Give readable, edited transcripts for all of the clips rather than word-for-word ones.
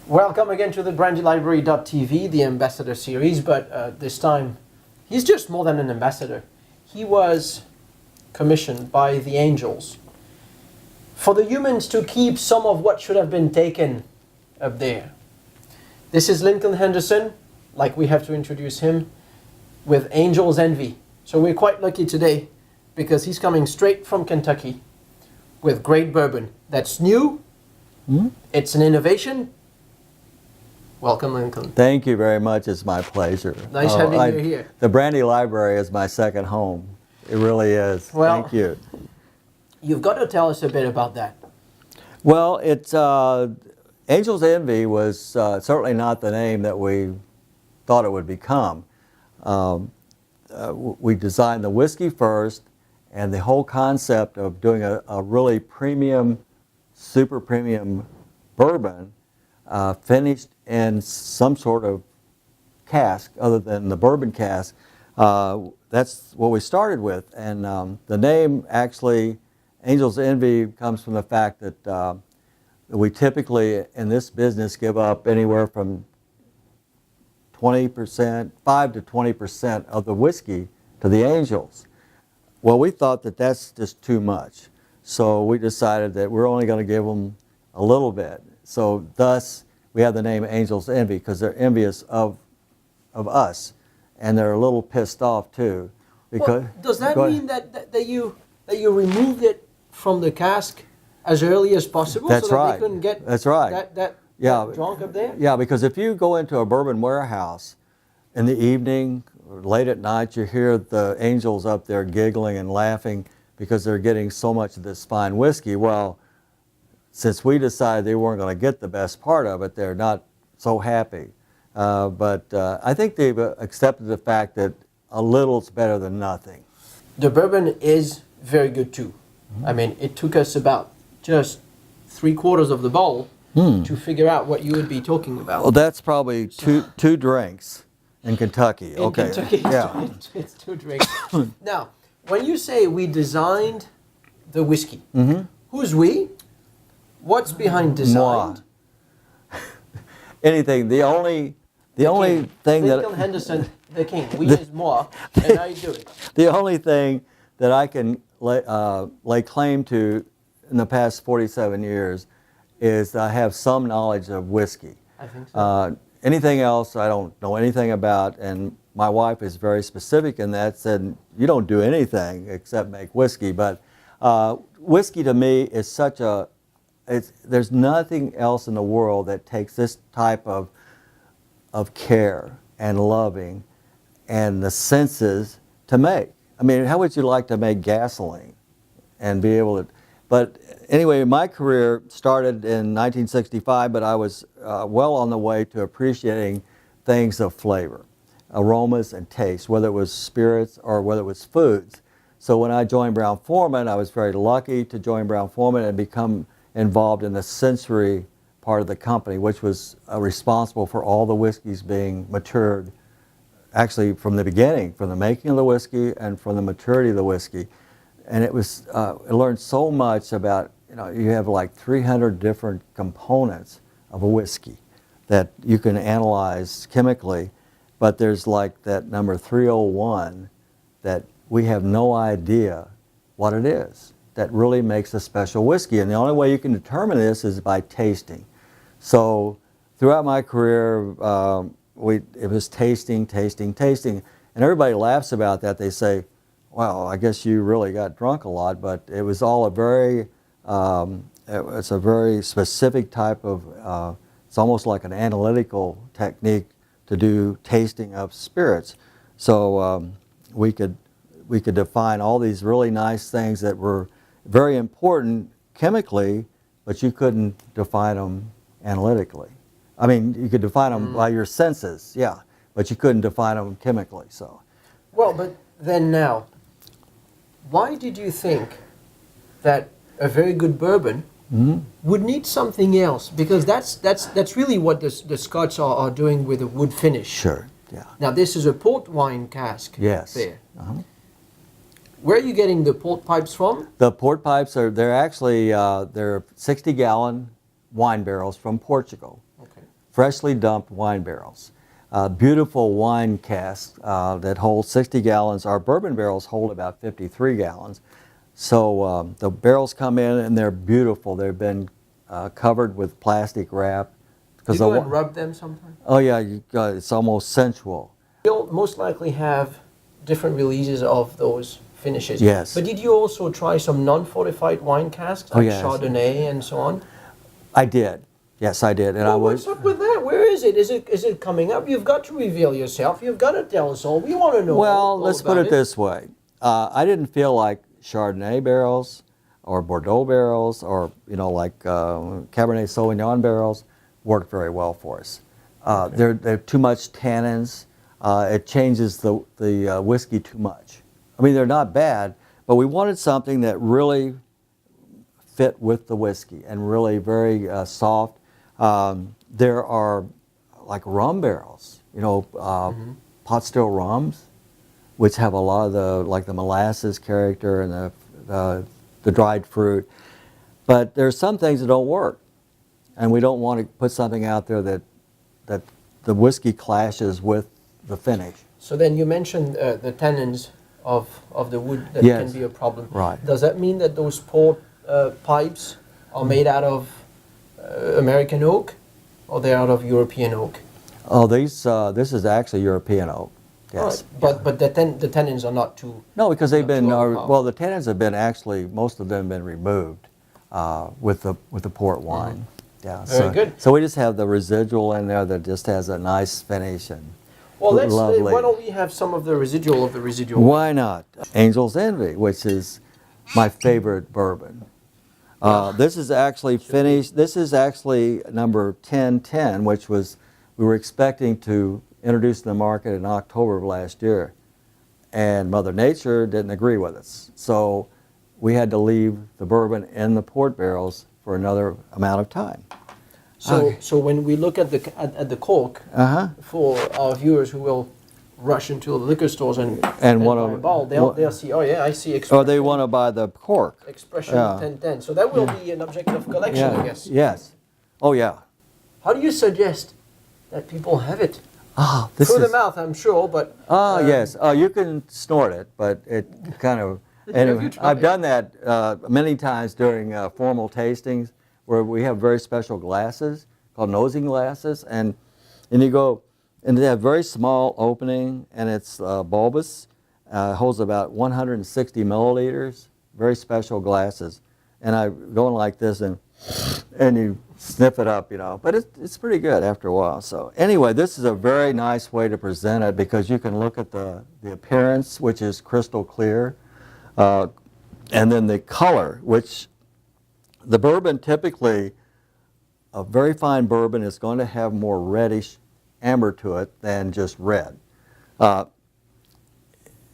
Welcome again to the brandylibrary.tv, the ambassador series, but this time he's just more than an ambassador. He was commissioned by the angels for the humans to keep some of what should have been taken up there. This is Lincoln Henderson, like we have to introduce him, with Angel's Envy. So we're quite lucky today because he's coming straight from Kentucky with great bourbon that's new. It's an innovation. Welcome, Lincoln. Thank you very much. It's my pleasure. Nice having you here. The Brandy Library is my second home. It really is. Well, thank you. You've got to tell us a bit about that. Well, it's Angel's Envy was certainly not the name that we thought it would become. We designed the whiskey first, and the whole concept of doing a really premium, super premium bourbon finished in some sort of cask other than the bourbon cask. That's what we started with. And the name actually, Angel's Envy, comes from the fact that we typically in this business give up anywhere from 20%, 5 to 20% of the whiskey to the angels. Well, we thought that that's just too much. So we decided that we're only going to give them a little bit. So thus, we have the name Angel's Envy because they're envious of us, and they're a little pissed off too. Because well, does that mean that you removed it from the cask as early as possible? That's so that right. they couldn't get That's right. that drunk up there? Yeah, because if you go into a bourbon warehouse in the evening or late at night, you hear the angels up there giggling and laughing because they're getting so much of this fine whiskey. Well, since we decided they weren't going to get the best part of it, they're not so happy. But I think they've accepted the fact that a little's better than nothing. The bourbon is very good too. I mean, it took us about just 3/4 of the bottle to figure out what you would be talking about. Well, that's probably two drinks in Kentucky. In Kentucky, Yeah. it's 2 drinks. Now, when you say we designed the whiskey, who's we? What's behind design? Anything. The only thing that Lincoln Henderson, the king. We is moi, and I do it. The only thing that I can lay claim to in the past 47 years is I have some knowledge of whiskey. I think so. Anything else I don't know anything about, and my wife is very specific in that, said you don't do anything except make whiskey. But whiskey to me is such a there's nothing else in the world that takes this type of care and loving and the senses to make. I mean, how would you like to make gasoline and be able to? But anyway, my career started in 1965, but I was well on the way to appreciating things of flavor, aromas and taste, whether it was spirits or whether it was foods. So when I joined Brown-Forman, I was very lucky to join Brown-Forman and become involved in the sensory part of the company, which was responsible for all the whiskeys being matured, actually from the beginning, from the making of the whiskey and from the maturity of the whiskey. And it was, I learned so much about, you have like 300 different components of a whiskey that you can analyze chemically, but there's like that number 301 that we have no idea what it is that really makes a special whiskey. And the only way you can determine this is by tasting. So throughout my career, it was tasting. And everybody laughs about that. They say, well, I guess you really got drunk a lot, but it was all it's a very specific type of, it's almost like an analytical technique to do tasting of spirits. So we could define all these really nice things that were very important chemically, but you couldn't define them analytically. I mean, you could define them by your senses, yeah, but you couldn't define them chemically. So, well, but then now, why did you think that a very good bourbon would need something else? Because that's really what the Scots are doing with a wood finish. Sure, yeah. Now this is a port wine cask. Yes. There. Where are you getting the port pipes from? The port pipes they're actually they're 60-gallon wine barrels from Portugal. Okay. freshly dumped wine barrels. Beautiful wine casks that hold 60 gallons. Our bourbon barrels hold about 53 gallons. So the barrels come in and they're beautiful. They've been covered with plastic wrap. Do you go and rub them sometimes? Oh yeah, it's almost sensual. You'll most likely have different releases of those finishes. Yes. But did you also try some non-fortified wine casks, like Chardonnay and so on? I did. Yes, I did. And what's up with that? Where is it? Is it coming up? You've got to reveal yourself. You've got to tell us all. We want to know. Well, let's put it this way. I didn't feel like Chardonnay barrels or Bordeaux barrels or, like Cabernet Sauvignon barrels worked very well for us. They're too much tannins. It changes the whiskey too much. I mean, they're not bad, but we wanted something that really fit with the whiskey and really very soft. There are like rum barrels, pot still rums, which have a lot of the molasses character and the dried fruit. But there's some things that don't work, and we don't want to put something out there that the whiskey clashes with the finish. So then you mentioned the tannins of the wood that can be a problem. Right. Does that mean that those port pipes are made out of American oak, or they're out of European oak? Oh, this is actually European oak. Yes. Right. But the tannins are not too. No, because they've been the tannins have been actually, most of them have been removed with the port wine. Mm-hmm. Yeah. Very good. So we just have the residual in there that just has a nice finish and. Well, why don't we have some of the residual of the residual? Why not? Angel's Envy, which is my favorite bourbon. This is actually finished. This is actually number 1010, which we were expecting to introduce in the market in October of last year. And Mother Nature didn't agree with us. So we had to leave the bourbon in the port barrels for another amount of time. So when we look at the cork, for our viewers who will rush into the liquor stores and want to buy a bottle, they'll see, oh yeah, I see expression. Or they want to buy the cork. Expression 1010. So that will be an object of collection, I guess. Yes. Oh yeah. How do you suggest that people have it? Through the mouth, I'm sure, but... yes. You can snort it, but it kind of... Anyway, I've done that many times during formal tastings, where we have very special glasses called nosing glasses, and you go, and they have very small opening, and it's bulbous, holds about 160 milliliters, very special glasses, and I go in like this, and you sniff it up, but it's pretty good after a while. So anyway, this is a very nice way to present it because you can look at the appearance, which is crystal clear, and then the color, which the bourbon typically, a very fine bourbon is going to have more reddish amber to it than just red.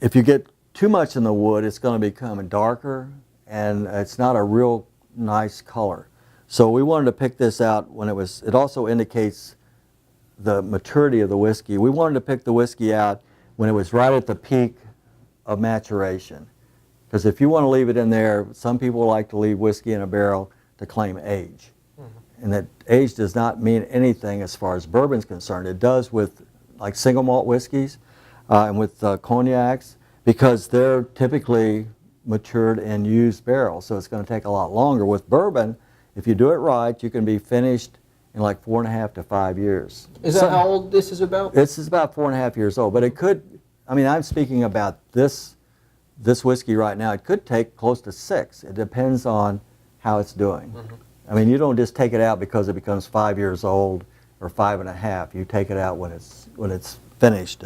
If you get too much in the wood, it's going to become darker, and it's not a real nice color. So we wanted to pick this out when it also indicates the maturity of the whiskey. We wanted to pick the whiskey out when it was right at the peak of maturation. Because if you want to leave it in there, some people like to leave whiskey in a barrel to claim age. Mm-hmm. And that age does not mean anything as far as bourbon's concerned. It does with like single malt whiskeys and with cognacs, because they're typically matured in used barrels, so it's going to take a lot longer. With bourbon, if you do it right, you can be finished in like 4.5 to 5 years. Is that how old this is about? This is about 4.5 years old, but it could, I'm speaking about this whiskey right now. It could take close to 6. It depends on how it's doing. Mm-hmm. You don't just take it out because it becomes 5 years old or 5.5. You take it out when it's finished.